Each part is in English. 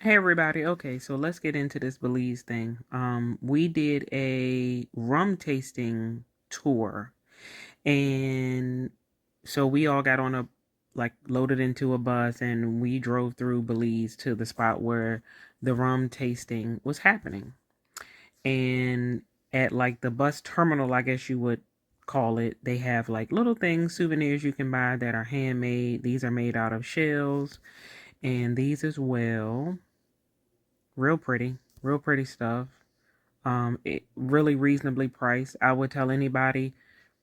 Hey everybody. Okay, so let's get into this Belize thing. We did a rum tasting tour, and so we all got on a loaded into a bus, and we drove through Belize to the spot where the rum tasting was happening. And at the bus terminal, I guess you would call it, they have like little things, souvenirs you can buy that are handmade. These are made out of shells, and these as well. Real pretty stuff. It really reasonably priced. I would tell anybody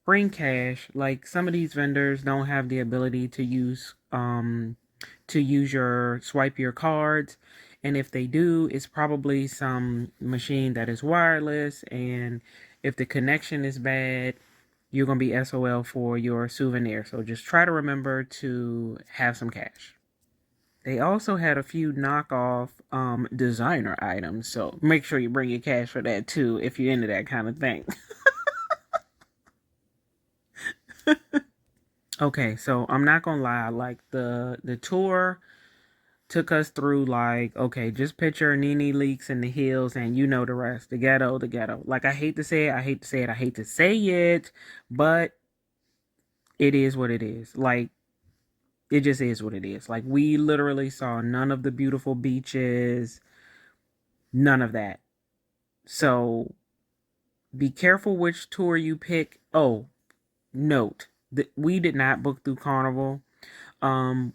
bring cash. Like some of these vendors don't have the ability to use your swipe your cards, and if they do, it's probably some machine that is wireless, and if the connection is bad, you're gonna be SOL for your souvenir. So just try to remember to have some cash. They also had a few knockoff designer items, so make sure you bring your cash for that too if you're into that kind of thing. Okay, so I'm not gonna lie, like the tour took us through like, okay, just picture Nene Leaks in the hills and you know the rest. The ghetto, the ghetto. Like I hate to say it, I hate to say it, I hate to say it, but it is what it is. Like it just is what it is. Like we literally saw none of the beautiful beaches, none of that. So be careful which tour you pick. Oh, note that we did not book through Carnival. Um,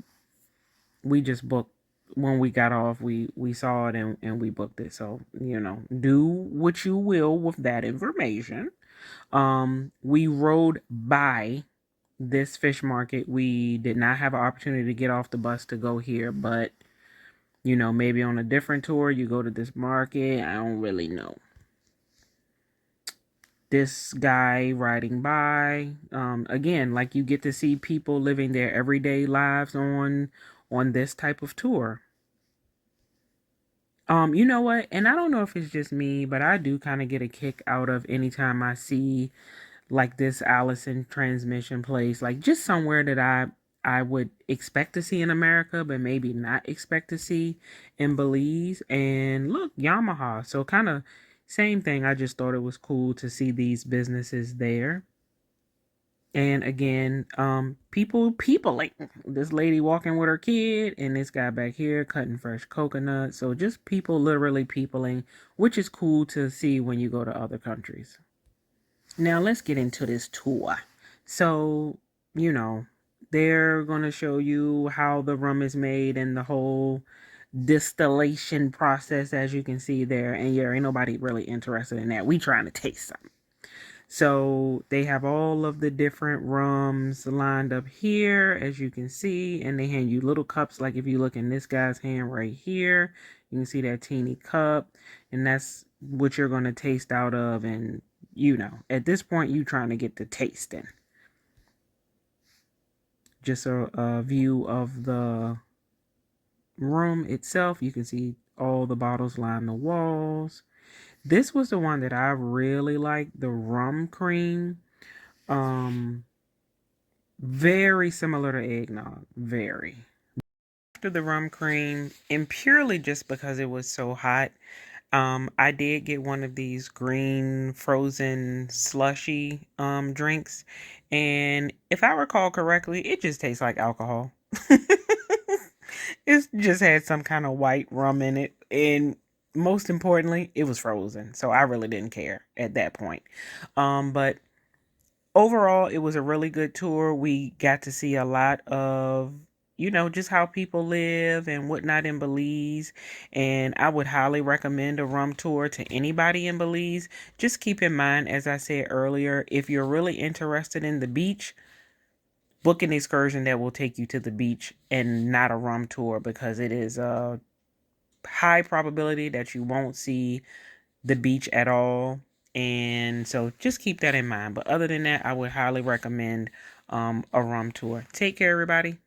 we just booked when we got off. We saw it and we booked it. So do what you will with that information. We rode by this fish market. We did not have an opportunity to get off the bus to go here, but maybe on a different tour you go to this market. I don't really know. This guy riding by, again, like you get to see people living their everyday lives on this type of tour. You know what, and I don't know if it's just me, but I do kind of get a kick out of anytime I see like this Allison transmission place, like just somewhere that I would expect to see in America, but maybe not expect to see in Belize. And look, Yamaha. So kind of same thing. I just thought it was cool to see these businesses there. And again, people like this lady walking with her kid, and this guy back here cutting fresh coconut. So just people literally peopling, which is cool to see when you go to other countries. Now let's get into this tour. So, you know, they're going to show you how the rum is made and the whole distillation process, as you can see there. And yeah, ain't nobody really interested in that. We trying to taste something. So they have all of the different rums lined up here, as you can see, and they hand you little cups. Like if you look in this guy's hand right here, you can see that teeny cup, and that's what you're going to taste out of. And at this point, you trying to get the tasting. Just a view of the room itself. You can see all the bottles line the walls. This was the one that I really liked, the rum cream. Um, Very similar to eggnog. Very. After the rum cream, and purely just because it was so hot, I did get one of these green frozen slushy drinks, and if I recall correctly, it just tastes like alcohol. It just had some kind of white rum in it, and most importantly, it was frozen, so I really didn't care at that point. But overall, it was a really good tour. We got to see a lot of, just how people live and whatnot in Belize. And I would highly recommend a rum tour to anybody in Belize. Just keep in mind, as I said earlier, if you're really interested in the beach, book an excursion that will take you to the beach and not a rum tour, because it is a high probability that you won't see the beach at all. And so just keep that in mind. But other than that, I would highly recommend a rum tour. Take care, everybody.